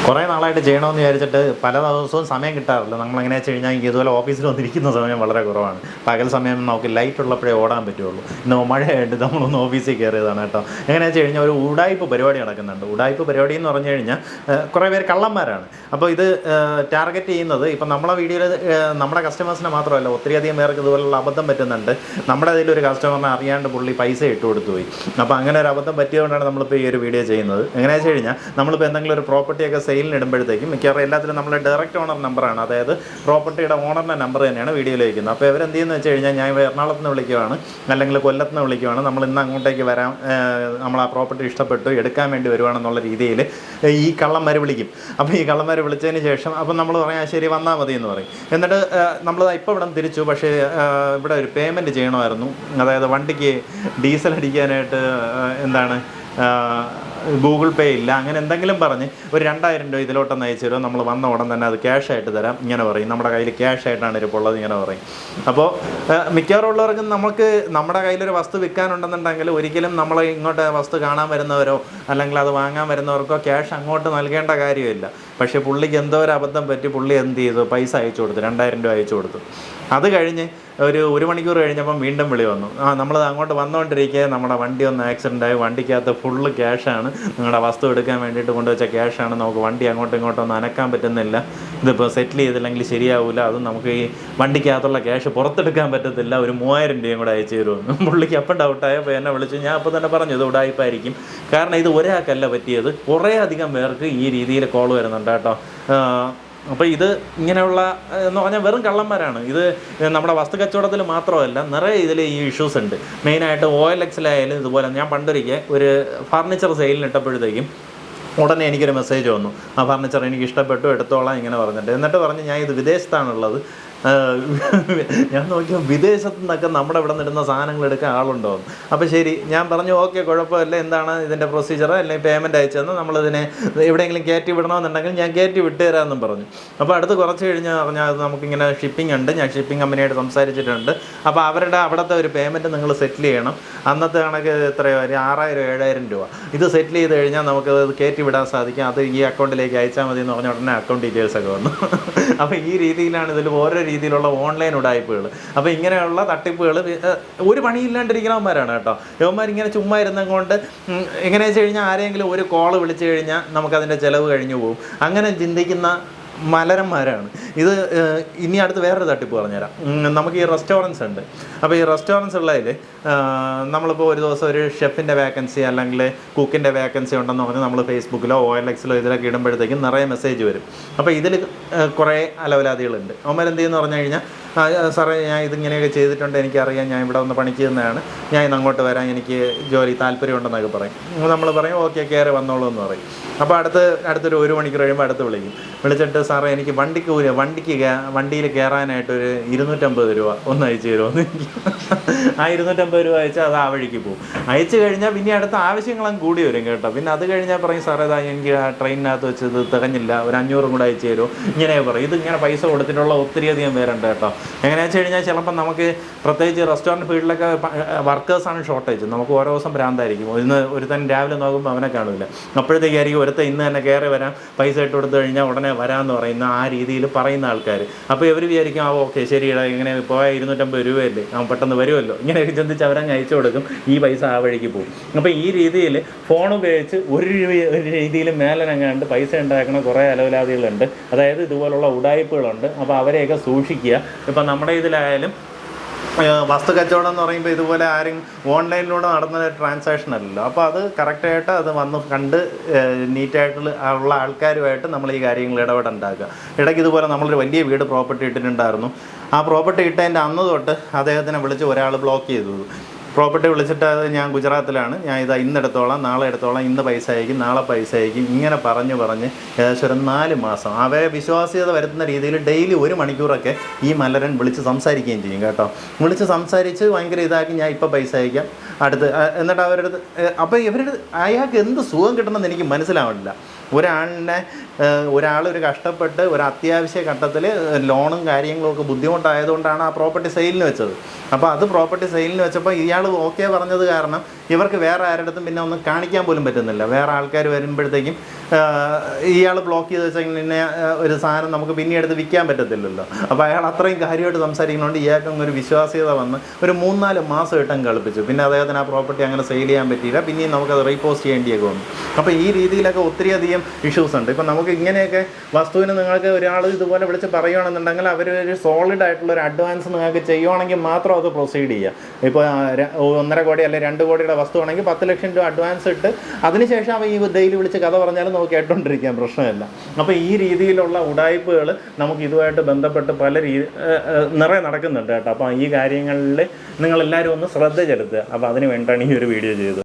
കുറേ നാളായിട്ട് ചെയ്യണമെന്ന് വിചാരിച്ചിട്ട് പല ദിവസവും സമയം കിട്ടാറില്ല. നമ്മളെങ്ങനെയാണെന്ന് വെച്ച് കഴിഞ്ഞാൽ ഇതുപോലെ ഓഫീസിൽ വന്നിരിക്കുന്ന സമയം വളരെ കുറവാണ്. പകൽ സമയം നമുക്ക് ലൈറ്റ് ഉള്ളപ്പോഴേ ഓടാൻ പറ്റുള്ളൂ. ഇന്ന് മഴയായിട്ട് നമ്മളൊന്ന് ഓഫീസിൽ കയറിയതാണ് കേട്ടോ. എങ്ങനെയാണെന്ന് വെച്ച് കഴിഞ്ഞാൽ ഒരു ഉടായ്പ പരിപാടി നടക്കുന്നുണ്ട്. ഉടായ്പ പരിപാടി എന്ന് പറഞ്ഞു കഴിഞ്ഞാൽ കുറേ പേര് കള്ളന്മാരാണ്. അപ്പോൾ ഇത് ടാർഗറ്റ് ചെയ്യുന്നത് ഇപ്പം നമ്മളെ വീഡിയോയിൽ നമ്മുടെ കസ്റ്റമേഴ്സിനെ മാത്രമല്ല, ഒത്തിരിയധികം പേർക്ക് ഇതുപോലുള്ള അബദ്ധം പറ്റുന്നുണ്ട്. നമ്മുടെ അതിലൊരു കസ്റ്റമറിനെ അറിയാണ്ട് പുള്ളി പൈസ ഇട്ട് കൊടുത്തു പോയി. അപ്പോൾ അങ്ങനെ ഒരു അബദ്ധം പറ്റിയതുകൊണ്ടാണ് നമ്മളിപ്പോൾ ഈ ഒരു വീഡിയോ ചെയ്യുന്നത്. എങ്ങനെയാണെന്ന് വെച്ച് കഴിഞ്ഞാൽ നമ്മളിപ്പോൾ എന്തെങ്കിലും ഒരു പ്രോപ്പർട്ടിയൊക്കെ സെയിലിന് ഇടുമ്പോഴത്തേക്കും മിക്കവാറും എല്ലാത്തിലും നമ്മൾ ഡയറക്റ്റ് ഓണർ നമ്പറാണ്, അതായത് പ്രോപ്പർട്ടിയുടെ ഓണറിൻ്റെ നമ്പർ തന്നെയാണ് വീഡിയോയിൽ വയ്ക്കുന്നത്. അപ്പോൾ ഇവരെന്ത് ചെയ്യുന്നത് വെച്ച് കഴിഞ്ഞാൽ ഞാൻ എറണാകുളത്ത് നിന്ന് വിളിക്കുവാണ്, അല്ലെങ്കിൽ കൊല്ലത്ത് നിന്ന് വിളിക്കുവാണ്, നമ്മൾ ഇന്ന് അങ്ങോട്ടേക്ക് വരാം, നമ്മൾ ആ പ്രോപ്പർട്ടി ഇഷ്ടപ്പെട്ടു എടുക്കാൻ വേണ്ടി വരുവാണെന്നുള്ള രീതിയിൽ ഈ കള്ളന്മാർ വിളിക്കും. അപ്പോൾ ഈ കള്ളന്മാർ വിളിച്ചതിന് ശേഷം അപ്പം നമ്മൾ പറയാം ശരി വന്നാൽ മതി എന്ന് പറയും. എന്നിട്ട് നമ്മൾ ഇപ്പോൾ ഇവിടെ തിരിച്ചു, പക്ഷേ ഇവിടെ ഒരു പേയ്മെൻറ്റ് ചെയ്യണമായിരുന്നു. അതായത് വണ്ടിക്ക് ഡീസൽ അടിക്കാനായിട്ട് എന്താണ് ഗൂഗിൾ പേ ഇല്ല, അങ്ങനെ എന്തെങ്കിലും പറഞ്ഞ് ഒരു 2000 രൂപ ഇതിലോട്ടൊന്ന് അയച്ചു തരുമോ, നമ്മൾ വന്ന ഉടൻ തന്നെ അത് ക്യാഷായിട്ട് തരാം ഇങ്ങനെ പറയും. നമ്മുടെ കയ്യിൽ ക്യാഷായിട്ടാണ് ഇപ്പോൾ ഉള്ളത് ഇങ്ങനെ പറയും. അപ്പോൾ മിക്കവാറുള്ളവർക്ക് നമുക്ക് നമ്മുടെ കയ്യിലൊരു വസ്തു വിൽക്കാനുണ്ടെന്നുണ്ടെങ്കിൽ ഒരിക്കലും നമ്മൾ ഇങ്ങോട്ട് വസ്തു കാണാൻ വരുന്നവരോ അല്ലെങ്കിൽ അത് വാങ്ങാൻ വരുന്നവർക്കോ ക്യാഷ് അങ്ങോട്ട് നൽകേണ്ട കാര്യമില്ല. പക്ഷേ പുള്ളിക്ക് എന്തോ ഒരു അബദ്ധം പറ്റി പുള്ളി എന്ത് ചെയ്തു, പൈസ അയച്ചു കൊടുത്തു, 2000 രൂപ അയച്ചു കൊടുത്തു. അത് കഴിഞ്ഞ് ഒരു മണിക്കൂർ കഴിഞ്ഞപ്പം വീണ്ടും വിളി വന്നു. നമ്മളത് അങ്ങോട്ട് വന്നുകൊണ്ടിരിക്കുക നമ്മുടെ വണ്ടി ഒന്ന് ആക്സിഡൻ്റായി, വണ്ടിക്കകത്ത് ഫുള്ള് ക്യാഷാണ്, നിങ്ങളുടെ വസ്തു എടുക്കാൻ വേണ്ടിയിട്ട് കൊണ്ടുവച്ച ക്യാഷാണ്, നമുക്ക് വണ്ടി അങ്ങോട്ടും ഇങ്ങോട്ടും ഒന്നും അനക്കാൻ പറ്റുന്നില്ല, ഇതിപ്പോൾ സെറ്റിൽ ചെയ്തില്ലെങ്കിൽ ശരിയാവില്ല, അതും നമുക്ക് ഈ വണ്ടിക്കകത്തുള്ള ക്യാഷ് പുറത്തെടുക്കാൻ പറ്റത്തില്ല, ഒരു 3000 രൂപയും കൂടെ അയച്ചു തരുമെന്ന്. പുള്ളിക്ക് അപ്പം ഡൗട്ടായപ്പോൾ എന്നെ വിളിച്ചു. ഞാൻ അപ്പോൾ തന്നെ പറഞ്ഞു ഇത് ഉടായിപ്പായിരിക്കും, കാരണം ഇത് ഒരാൾക്കല്ല പറ്റിയത്, കുറേ അധികം പേർക്ക് ഈ രീതിയിൽ കോൾ വരുന്നുണ്ട് കേട്ടോ. അപ്പോൾ ഇത് ഇങ്ങനെയുള്ള എന്ന് പറഞ്ഞാൽ വെറും കള്ളന്മാരാണ്. ഇത് നമ്മുടെ വസ്തു കച്ചവടത്തിൽ മാത്രമല്ല, നിറയെ ഇതിൽ ഈ ഇഷ്യൂസ് ഉണ്ട്. മെയിനായിട്ട് OLX-ലായാലും ഇതുപോലെ. ഞാൻ പണ്ടൊരിക്കൽ ഒരു ഫർണിച്ചർ സെയിലിനിട്ടപ്പോഴത്തേക്കും ഉടനെ എനിക്കൊരു മെസ്സേജ് വന്നു, ആ ഫർണിച്ചർ എനിക്ക് ഇഷ്ടപ്പെട്ടു എടുത്തോളാം ഇങ്ങനെ പറഞ്ഞിട്ട്. എന്നിട്ട് പറഞ്ഞ് ഞാൻ ഇത് വിദേശത്താണുള്ളത്. ഞാൻ നോക്കിയാൽ വിദേശത്തു നിന്നൊക്കെ നമ്മുടെ ഇവിടെ നിന്നിടുന്ന സാധനങ്ങൾ എടുക്കാൻ ആളുണ്ടോ എന്ന്. അപ്പോൾ ശരി, ഞാൻ പറഞ്ഞു ഓക്കെ കുഴപ്പമില്ല, എന്താണ് ഇതിൻ്റെ പ്രൊസീജിയർ, അല്ലെങ്കിൽ പേയ്മെൻറ്റ് അയച്ചെന്ന് നമ്മളിതിനെ എവിടെയെങ്കിലും കയറ്റി വിടണമെന്നുണ്ടെങ്കിൽ ഞാൻ കയറ്റി വിട്ടുതരാമെന്നും പറഞ്ഞു. അപ്പോൾ അടുത്ത് കുറച്ച് കഴിഞ്ഞ് പറഞ്ഞാൽ അത് നമുക്കിങ്ങനെ ഷിപ്പിംഗ് ഉണ്ട്, ഞാൻ ഷിപ്പിംഗ് കമ്പനിയായിട്ട് സംസാരിച്ചിട്ടുണ്ട്. അപ്പോൾ അവരുടെ അവിടുത്തെ ഒരു പേയ്മെൻറ്റ് നിങ്ങൾ സെറ്റിൽ ചെയ്യണം. അന്നത്തെ കണക്ക് എത്രയോ 6000-7000 രൂപ. ഇത് സെറ്റിൽ ചെയ്ത് കഴിഞ്ഞാൽ നമുക്കത് കയറ്റി വിടാൻ സാധിക്കും, അത് ഈ അക്കൗണ്ടിലേക്ക് അയച്ചാൽ മതി എന്ന് പറഞ്ഞ ഉടനെ അക്കൗണ്ട് ഡീറ്റെയിൽസൊക്കെ വന്നു. അപ്പോൾ ഈ രീതിയിലാണ് ഇതിൽ ഓരോ രീതിയിലുള്ള ഓൺലൈൻ ഉടായ്പകൾ. അപ്പോൾ ഇങ്ങനെയുള്ള തട്ടിപ്പുകൾ ഒരു പണിയില്ലാണ്ടിരിക്കുന്നവന്മാരാണ് കേട്ടോ. ഇവന്മാരിങ്ങനെ ചുമ്മാ ഇരുന്നുകൊണ്ട് എങ്ങനെയാണെന്ന് വെച്ച് കഴിഞ്ഞാൽ ആരെങ്കിലും ഒരു കോള് വിളിച്ചു കഴിഞ്ഞാൽ നമുക്കതിൻ്റെ ചിലവ് കഴിഞ്ഞു പോകും, അങ്ങനെ ചിന്തിക്കുന്ന മലരന്മാരാണ് ഇത്. ഇനി അടുത്ത് വേറൊരു തട്ടിപ്പ് പറഞ്ഞുതരാം. നമുക്ക് ഈ റെസ്റ്റോറൻറ്റ്സ് ഉണ്ട്. അപ്പോൾ ഈ റെസ്റ്റോറൻറ്റ്സ് ഉള്ളതിൽ നമ്മളിപ്പോൾ ഒരു ദിവസം ഒരു ഷെഫിൻ്റെ വേക്കൻസി അല്ലെങ്കിൽ കുക്കിൻ്റെ വേക്കൻസി ഉണ്ടെന്ന് പറഞ്ഞ് നമ്മൾ ഫേസ്ബുക്കിലോ OLX-ലോ ഇതിലൊക്കെ ഇടുമ്പോഴത്തേക്കും നിറയെ മെസ്സേജ് വരും. അപ്പോൾ ഇതിൽ കുറേ അലവലാദികളുണ്ട്. അവന്മാരെന്ത് ചെയ്യുമെന്ന് പറഞ്ഞു കഴിഞ്ഞാൽ സാറേ ഞാൻ ഇതിങ്ങനെയൊക്കെ ചെയ്തിട്ടുണ്ട്, എനിക്കറിയാം, ഞാൻ ഇവിടെ വന്ന് പണിക്ക് തന്നെയാണ്, ഞാൻ ഇന്ന് അങ്ങോട്ട് വരാൻ എനിക്ക് ജോലി താല്പര്യമുണ്ടെന്നൊക്കെ പറയും. നമ്മൾ പറയും ഓക്കെ കയറി വന്നോളൂ എന്ന് പറയും. അപ്പോൾ അടുത്തൊരു 1 മണിക്കൂർ കഴിയുമ്പോൾ അടുത്ത് വിളിച്ചിട്ട് സാറേ എനിക്ക് വണ്ടിയിൽ കയറാനായിട്ടൊരു 250 രൂപ ഒന്ന് അയച്ചു തരുമോ. ആ 250 രൂപ അയച്ചാൽ അത് ആ വഴിക്ക് പോകും. അയച്ചു കഴിഞ്ഞാൽ പിന്നെ അടുത്ത ആവശ്യങ്ങളങ്ങ് കൂടി വരും കേട്ടോ. പിന്നെ അത് കഴിഞ്ഞാൽ പറയും സാറേ ഇതാ എനിക്ക് ആ ട്രെയിനിനകത്ത് വെച്ച് ഇത് തികഞ്ഞില്ല, ഒരു 500 കൂടെ അയച്ചു തരുമോ, ഇങ്ങനെ പറയും. ഇതിങ്ങനെ പൈസ കൊടുത്തിട്ടുള്ള ഒത്തിരിയധികം പേരുണ്ട് കേട്ടോ. എങ്ങനെയാണെന്ന് വെച്ച് കഴിഞ്ഞാൽ ചിലപ്പോൾ നമുക്ക് പ്രത്യേകിച്ച് റെസ്റ്റോറൻറ്റ് ഫീൽഡിലൊക്കെ വർക്കേഴ്സാണ് ഷോർട്ടേജ്. നമുക്ക് ഓരോ ദിവസം ഭ്രാന്തായിരിക്കും. ഒരുത്തൻ രാവിലെ നോക്കുമ്പോൾ അവനെ കാണില്ല, അപ്പോഴത്തേക്കായിരിക്കും ഒരുത്തൻ ഇന്ന് തന്നെ കയറി വരാം, പൈസ ഇട്ട് കൊടുത്തു കഴിഞ്ഞാൽ ഉടനെ വരാമെന്ന് പറയുന്ന ആ രീതിയിൽ പറയുന്ന ആൾക്കാർ. അപ്പോൾ ഇവർ വിചാരിക്കും ആ ഓക്കെ ശരിയടാ, ഇങ്ങനെ പോയാൽ 250 രൂപയല്ലേ, അവൻ പെട്ടെന്ന് വരുമല്ലോ, ഇങ്ങനെയൊക്കെ ചിന്തിച്ച് അവരങ്ങ് അയച്ചു കൊടുക്കും, ഈ പൈസ ആ വഴിക്ക് പോകും. അപ്പോൾ ഈ രീതിയിൽ ഫോൺ ഉപയോഗിച്ച് ഒരു രീതിയിൽ മേലനങ്ങാണ്ട് പൈസ ഉണ്ടാക്കുന്ന കുറേ അലവലാദികളുണ്ട്. അതായത് ഇതുപോലുള്ള ഉടായ്പകളുണ്ട്. അപ്പോൾ അവരെയൊക്കെ സൂക്ഷിക്കുക. ഇപ്പം നമ്മുടെ ഇതിലായാലും വസ്തു കച്ചവടം എന്ന് പറയുമ്പോൾ ഇതുപോലെ ആരും ഓൺലൈനിലൂടെ നടന്ന ട്രാൻസാക്ഷൻ അല്ലല്ലോ. അപ്പോൾ അത് കറക്റ്റായിട്ട് അത് വന്ന് കണ്ട് നീറ്റായിട്ടുള്ള ഉള്ള ആൾക്കാരുമായിട്ട് നമ്മൾ ഈ കാര്യങ്ങൾ ഇടപെടുണ്ടാക്കുക. ഇടയ്ക്ക് ഇതുപോലെ നമ്മളൊരു വലിയ വീട് പ്രോപ്പർട്ടി ഇട്ടിട്ടുണ്ടായിരുന്നു. ആ പ്രോപ്പർട്ടി ഇട്ടതിൻ്റെ അന്ന് തൊട്ട് അദ്ദേഹത്തിനെ വിളിച്ച് ഒരാൾ ബ്ലോക്ക് ചെയ്തു. പ്രോപ്പർട്ടി വിളിച്ചിട്ട് അത് ഞാൻ ഗുജറാത്തിലാണ്, ഞാൻ ഇതാ ഇന്നെടുത്തോളാം, നാളെ എടുത്തോളാം, ഇന്ന് പൈസ അയക്കും, നാളെ പൈസ അയക്കും, ഇങ്ങനെ പറഞ്ഞ് ഏകദേശം ഒരു 4 മാസം അവരെ വിശ്വാസ്യത വരുത്തുന്ന രീതിയിൽ ഡെയിലി 1 മണിക്കൂറൊക്കെ ഈ മലരൻ വിളിച്ച് സംസാരിക്കുകയും ചെയ്യും കേട്ടോ. വിളിച്ച് സംസാരിച്ച് ഭയങ്കര ഇതാക്കി ഞാൻ ഇപ്പോൾ പൈസ അയക്കാം അടുത്ത്. എന്നിട്ട് അവരുടെ അപ്പോൾ അയാൾക്ക് എന്ത് സുഖം കിട്ടണമെന്ന് എനിക്ക് മനസ്സിലാവില്ല. ഒരാളൊരു കഷ്ടപ്പെട്ട് ഒരു അത്യാവശ്യ ഘട്ടത്തിൽ ലോണും കാര്യങ്ങളൊക്കെ ബുദ്ധിമുട്ടായതുകൊണ്ടാണ് ആ പ്രോപ്പർട്ടി സെയിലിന് വെച്ചത്. അപ്പോൾ അത് പ്രോപ്പർട്ടി സെയിലിന് വെച്ചപ്പോൾ ഇയാൾ ഓക്കെ പറഞ്ഞത് കാരണം ഇവർക്ക് വേറെ ആരുടെ അടുത്തും പിന്നെ ഒന്നും കാണിക്കാൻ പോലും പറ്റുന്നില്ല. വേറെ ആൾക്കാർ വരുമ്പോഴത്തേക്കും ഇയാൾ ബ്ലോക്ക് ചെയ്ത് വെച്ചാൽ പിന്നെ ഒരു സാധനം നമുക്ക് പിന്നെ എടുത്ത് വിൽക്കാൻ പറ്റത്തില്ലല്ലോ. അപ്പോൾ അയാൾ അത്രയും കാര്യമായിട്ട് സംസാരിക്കുന്നതുകൊണ്ട് ഇയാൾക്ക് ഒരു വിശ്വാസ്യത വന്ന് ഒരു 3-4 മാസം ഇട്ടം കളിപ്പിച്ചു. പിന്നെ അദ്ദേഹത്തിന് ആ പ്രോപ്പർട്ടി അങ്ങനെ സെയിൽ ചെയ്യാൻ പറ്റിയില്ല. പിന്നെയും നമുക്കത് റീപോസ്റ്റ് ചെയ്യേണ്ടിയൊക്കെ വന്നു. അപ്പോൾ ഈ രീതിയിലൊക്കെ ഒത്തിരിയധികം ഇഷ്യൂസ് ഉണ്ട്. ഇപ്പം നമുക്ക് ഇങ്ങനെയൊക്കെ വസ്തുവിന് നിങ്ങൾക്ക് ഒരാൾ ഇതുപോലെ വിളിച്ച് പറയുകയാണെന്നുണ്ടെങ്കിൽ അവരൊരു സോളിഡ് ആയിട്ടുള്ളൊരു അഡ്വാൻസ് നിങ്ങൾക്ക് ചെയ്യുവാണെങ്കിൽ മാത്രം അത് പ്രൊസീഡ് ചെയ്യുക. ഇപ്പോൾ 1.5 കോടി അല്ലെങ്കിൽ 2 കോടിയുടെ വസ്തുവാണെങ്കിൽ 10 ലക്ഷം രൂപ അഡ്വാൻസ് ഇട്ട് അതിനുശേഷം അവ ഈ ഡെയിലി വിളിച്ച് കഥ പറഞ്ഞാലും നമുക്ക് കേട്ടോണ്ടിരിക്കാൻ പ്രശ്നമില്ല. അപ്പോൾ ഈ രീതിയിലുള്ള ഉടായ്പകൾ നമുക്ക് ഇതുമായിട്ട് ബന്ധപ്പെട്ട് പല നിറയെ നടക്കുന്നുണ്ട് കേട്ടോ. അപ്പോൾ ഈ കാര്യങ്ങളിൽ നിങ്ങളെല്ലാവരും ഒന്ന് ശ്രദ്ധ ചെലുത്തുക. അപ്പോൾ അതിന് വേണ്ടിയിട്ടാണ് ഈ ഒരു വീഡിയോ ചെയ്തത്.